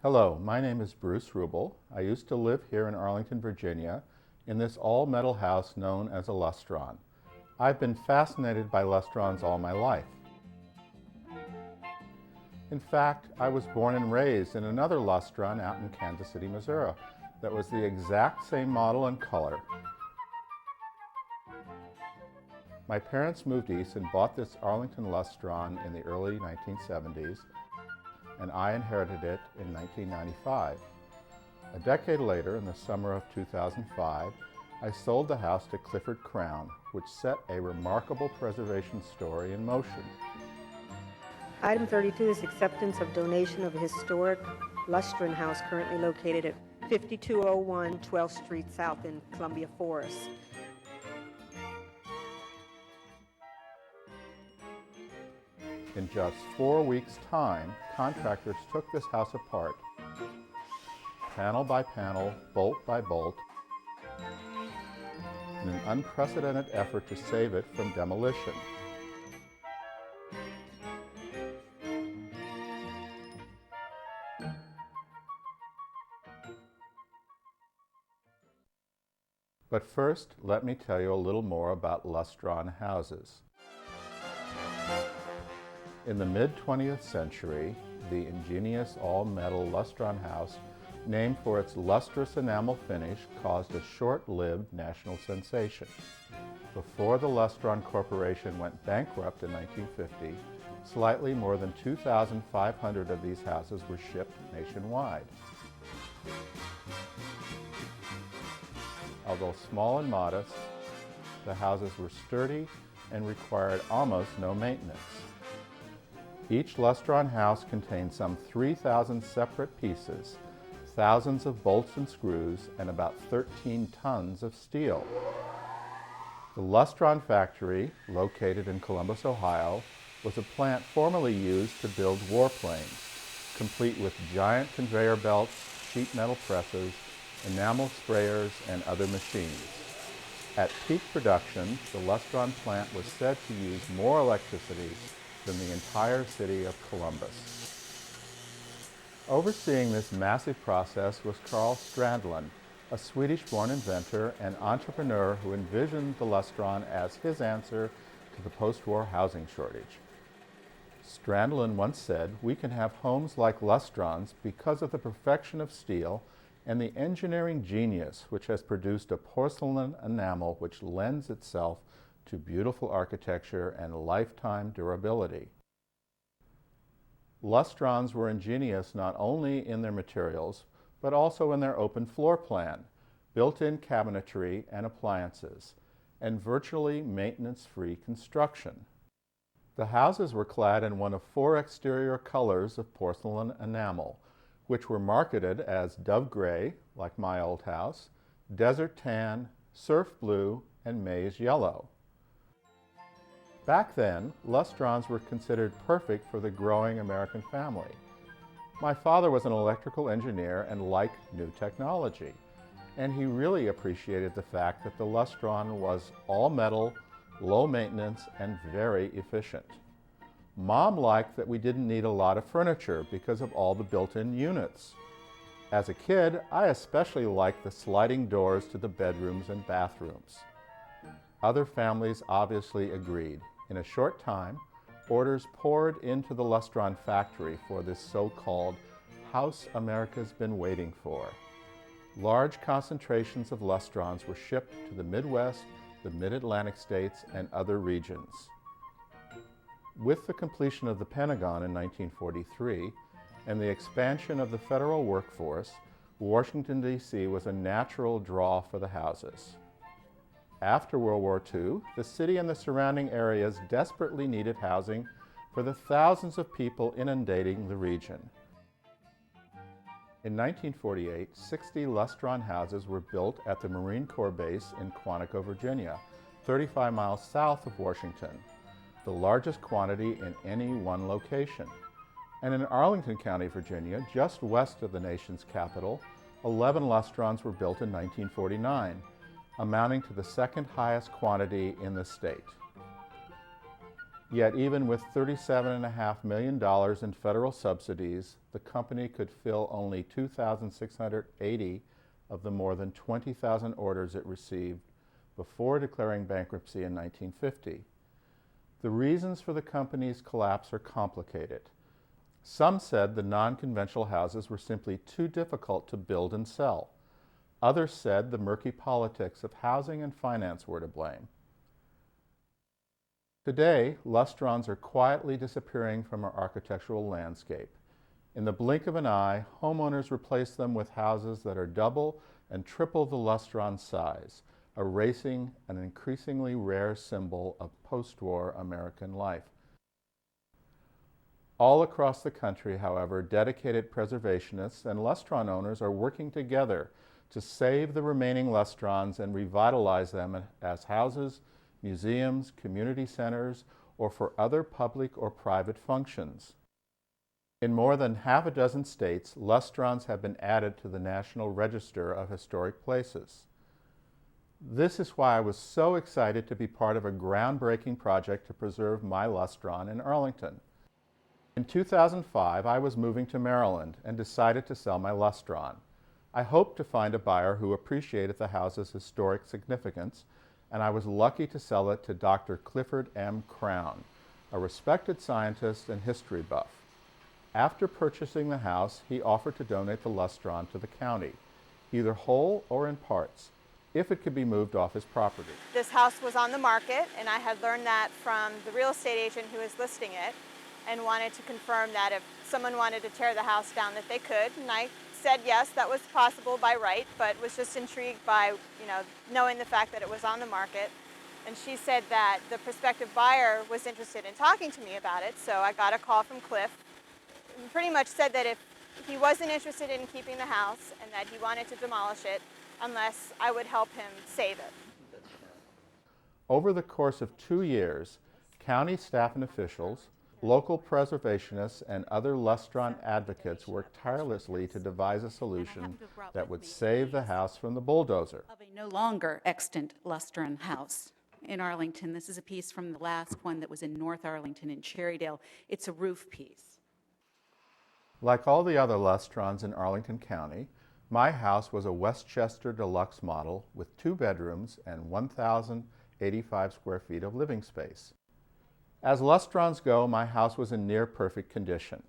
Hello, my name is Bruce Rubel. I used to live here in Arlington, Virginia, in this all-metal house known as a Lustron. I've been fascinated by Lustrons all my life. In fact, I was born and raised in another Lustron out in Kansas City, Missouri, that was the exact same model and color. My parents moved east and bought this Arlington Lustron in the early 1970s, and I inherited it in 1995. A decade later, in the summer of 2005, I sold the house to Clifford Crown, which set a remarkable preservation story in motion. Item 32 is acceptance of donation of a historic Lustron House currently located at 5201 12th Street South in Columbia Forest. In just 4 weeks' time, contractors took this house apart, panel by panel, bolt by bolt, in an unprecedented effort to save it from demolition. But first, let me tell you a little more about Lustron houses. In the mid-20th century, the ingenious all-metal Lustron house, named for its lustrous enamel finish, caused a short-lived national sensation. Before the Lustron Corporation went bankrupt in 1950, slightly more than 2,500 of these houses were shipped nationwide. Although small and modest, the houses were sturdy and required almost no maintenance. Each Lustron house contained some 3,000 separate pieces, thousands of bolts and screws, and about 13 tons of steel. The Lustron factory, located in Columbus, Ohio, was a plant formerly used to build warplanes, complete with giant conveyor belts, sheet metal presses, enamel sprayers, and other machines. At peak production, the Lustron plant was said to use more electricity than the entire city of Columbus. Overseeing this massive process was Carl Strandlund, a Swedish-born inventor and entrepreneur who envisioned the Lustron as his answer to the post-war housing shortage. Strandlund once said, "We can have homes like Lustrons because of the perfection of steel and the engineering genius which has produced a porcelain enamel which lends itself to beautiful architecture and lifetime durability." Lustrons were ingenious not only in their materials, but also in their open floor plan, built-in cabinetry and appliances, and virtually maintenance-free construction. The houses were clad in one of 4 exterior colors of porcelain enamel, which were marketed as dove gray, like my old house, desert tan, surf blue, and maize yellow. Back then, Lustrons were considered perfect for the growing American family. My father was an electrical engineer and liked new technology, and he really appreciated the fact that the Lustron was all metal, low maintenance, and very efficient. Mom liked that we didn't need a lot of furniture because of all the built-in units. As a kid, I especially liked the sliding doors to the bedrooms and bathrooms. Other families obviously agreed. In a short time, orders poured into the Lustron factory for this so-called house America's been waiting for. Large concentrations of Lustrons were shipped to the Midwest, the Mid-Atlantic states, and other regions. With the completion of the Pentagon in 1943 and the expansion of the federal workforce, Washington, D.C. was a natural draw for the houses. After World War II, the city and the surrounding areas desperately needed housing for the thousands of people inundating the region. In 1948, 60 Lustron houses were built at the Marine Corps base in Quantico, Virginia, 35 miles south of Washington, the largest quantity in any one location. And in Arlington County, Virginia, just west of the nation's capital, 11 Lustrons were built in 1949, amounting to the second highest quantity in the state. Yet even with $37.5 million in federal subsidies, the company could fill only 2,680 of the more than 20,000 orders it received before declaring bankruptcy in 1950. The reasons for the company's collapse are complicated. Some said the non-conventional houses were simply too difficult to build and sell. Others said the murky politics of housing and finance were to blame. Today, Lustrons are quietly disappearing from our architectural landscape. In the blink of an eye, homeowners replace them with houses that are double and triple the Lustron size, erasing an increasingly rare symbol of post-war American life. All across the country, however, dedicated preservationists and Lustron owners are working together to save the remaining Lustrons and revitalize them as houses, museums, community centers, or for other public or private functions. In more than half a dozen states, Lustrons have been added to the National Register of Historic Places. This is why I was so excited to be part of a groundbreaking project to preserve my Lustron in Arlington. In 2005, I was moving to Maryland and decided to sell my Lustron. I hoped to find a buyer who appreciated the house's historic significance, and I was lucky to sell it to Dr. Clifford M. Crown, a respected scientist and history buff. After purchasing the house, he offered to donate the Lustron to the county, either whole or in parts, if it could be moved off his property. This house was on the market, and I had learned that from the real estate agent who was listing it, and wanted to confirm that if someone wanted to tear the house down that they could, and I said yes, that was possible by right, but was just intrigued by, knowing the fact that it was on the market. And she said that the prospective buyer was interested in talking to me about it, so I got a call from Cliff, and pretty much said that if he wasn't interested in keeping the house and that he wanted to demolish it unless I would help him save it. Over the course of 2 years, county staff and officials, local preservationists, and other Lustron advocates worked tirelessly to devise a solution that would save the house from the bulldozer. Of a no longer extant Lustron House in Arlington. This is a piece from the last one that was in North Arlington in Cherrydale. It's a roof piece. Like all the other Lustrons in Arlington County, my house was a Westchester Deluxe model with 2 bedrooms and 1,085 square feet of living space. As Lustrons go, my house was in near perfect condition.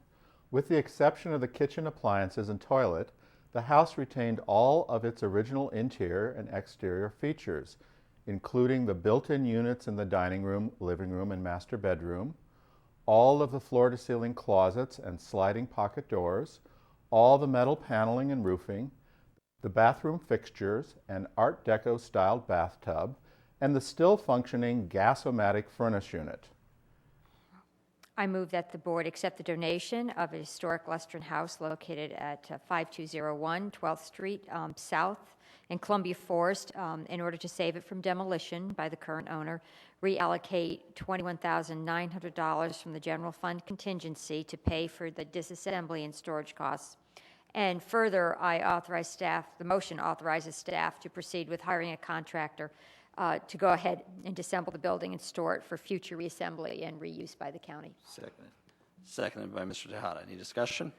With the exception of the kitchen appliances and toilet, the house retained all of its original interior and exterior features, including the built-in units in the dining room, living room, and master bedroom, all of the floor-to-ceiling closets and sliding pocket doors, all the metal paneling and roofing, the bathroom fixtures, an Art Deco-styled bathtub, and the still-functioning gas-o-matic furnace unit. I move that the board accept the donation of a historic Lustron house located at 5201 12th Street South in Columbia Forest in order to save it from demolition by the current owner, reallocate $21,900 from the general fund contingency to pay for the disassembly and storage costs. And further, the motion authorizes staff to proceed with hiring a contractor to go ahead and disassemble the building and store it for future reassembly and reuse by the county. Seconded by Mr. Tejada. Any discussion?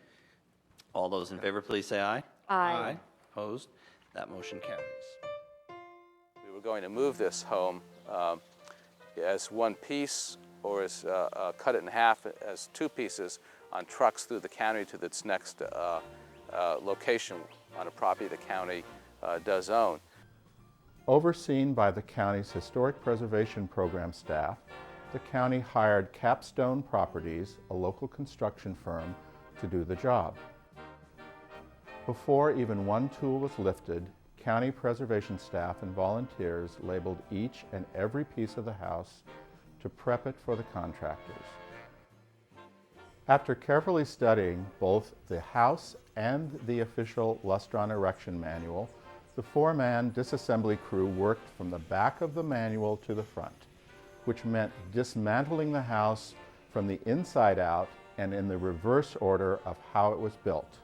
All those in favor, please say aye. Aye. Opposed? That motion carries. We were going to move this home as one piece, or as cut it in half as 2 pieces on trucks through the county to its next location on a property the county does own. Overseen by the county's Historic Preservation Program staff, the county hired Capstone Properties, a local construction firm, to do the job. Before even one tool was lifted, county preservation staff and volunteers labeled each and every piece of the house to prep it for the contractors. After carefully studying both the house and the official Lustron erection manual, the 4-man disassembly crew worked from the back of the manual to the front, which meant dismantling the house from the inside out and in the reverse order of how it was built.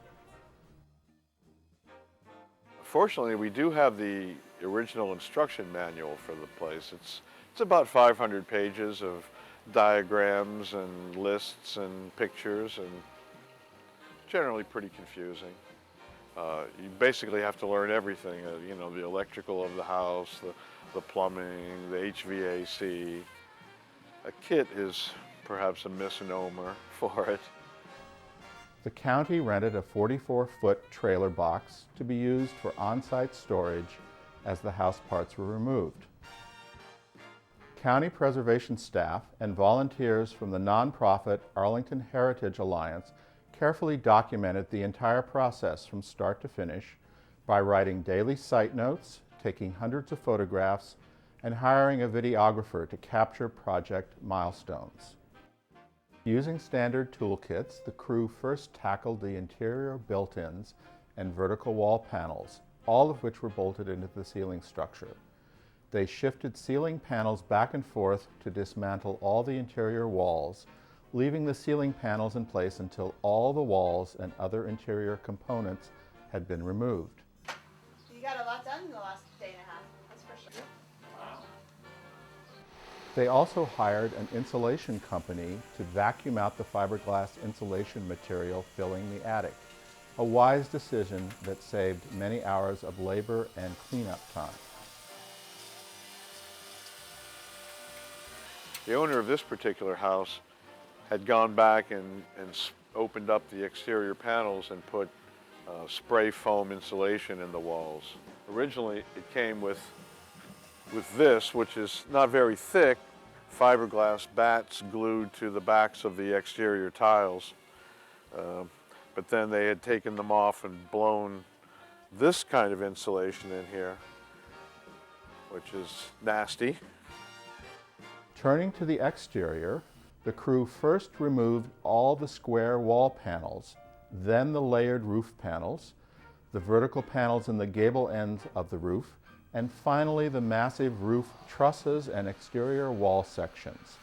Fortunately, we do have the original instruction manual for the place. It's about 500 pages of diagrams and lists and pictures, and generally pretty confusing. You basically have to learn everything, you know, the electrical of the house, the plumbing, the HVAC. A kit is perhaps a misnomer for it. The county rented a 44-foot trailer box to be used for on-site storage as the house parts were removed. County preservation staff and volunteers from the nonprofit Arlington Heritage Alliance carefully documented the entire process from start to finish by writing daily site notes, taking hundreds of photographs, and hiring a videographer to capture project milestones. Using standard toolkits, the crew first tackled the interior built-ins and vertical wall panels, all of which were bolted into the ceiling structure. They shifted ceiling panels back and forth to dismantle all the interior walls, leaving the ceiling panels in place until all the walls and other interior components had been removed. You got a lot done in the last day and a half, that's for sure. They also hired an insulation company to vacuum out the fiberglass insulation material filling the attic, a wise decision that saved many hours of labor and cleanup time. The owner of this particular house had gone back and opened up the exterior panels and put spray foam insulation in the walls. Originally, it came with this, which is not very thick, fiberglass bats glued to the backs of the exterior tiles. But then they had taken them off and blown this kind of insulation in here, which is nasty. Turning to the exterior, the crew first removed all the square wall panels, then the layered roof panels, the vertical panels in the gable ends of the roof, and finally the massive roof trusses and exterior wall sections.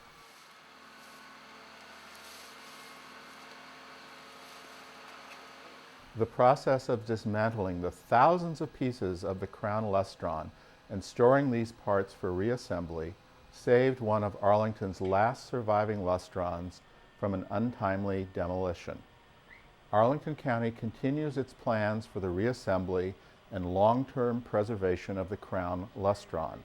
The process of dismantling the thousands of pieces of the Crown Lustron and storing these parts for reassembly saved one of Arlington's last surviving Lustrons from an untimely demolition. Arlington County continues its plans for the reassembly and long-term preservation of the Crown Lustron.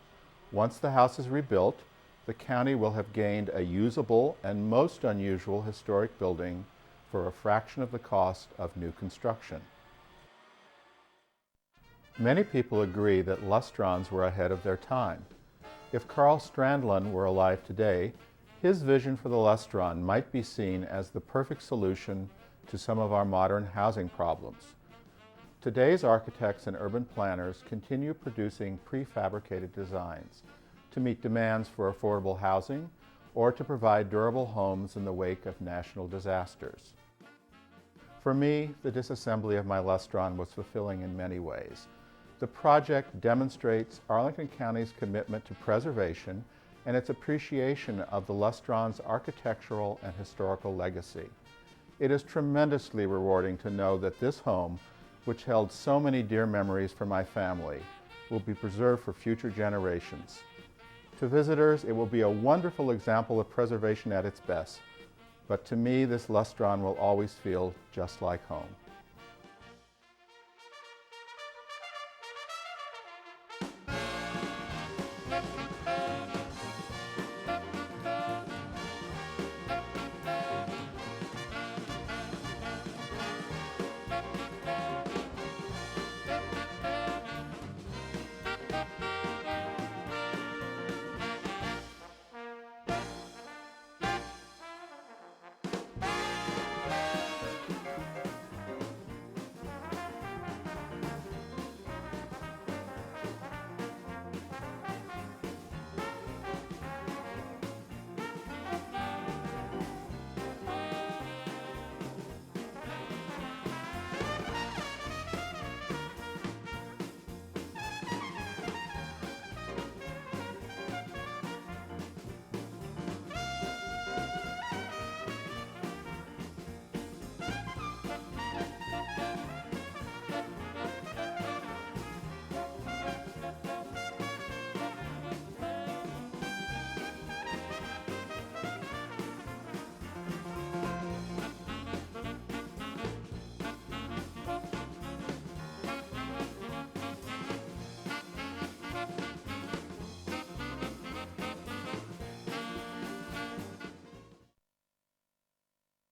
Once the house is rebuilt, the county will have gained a usable and most unusual historic building for a fraction of the cost of new construction. Many people agree that Lustrons were ahead of their time. If Carl Strandlund were alive today, his vision for the Lustron might be seen as the perfect solution to some of our modern housing problems. Today's architects and urban planners continue producing prefabricated designs to meet demands for affordable housing or to provide durable homes in the wake of national disasters. For me, the disassembly of my Lustron was fulfilling in many ways. The project demonstrates Arlington County's commitment to preservation and its appreciation of the Lustron's architectural and historical legacy. It is tremendously rewarding to know that this home, which held so many dear memories for my family, will be preserved for future generations. To visitors, it will be a wonderful example of preservation at its best, but to me, this Lustron will always feel just like home.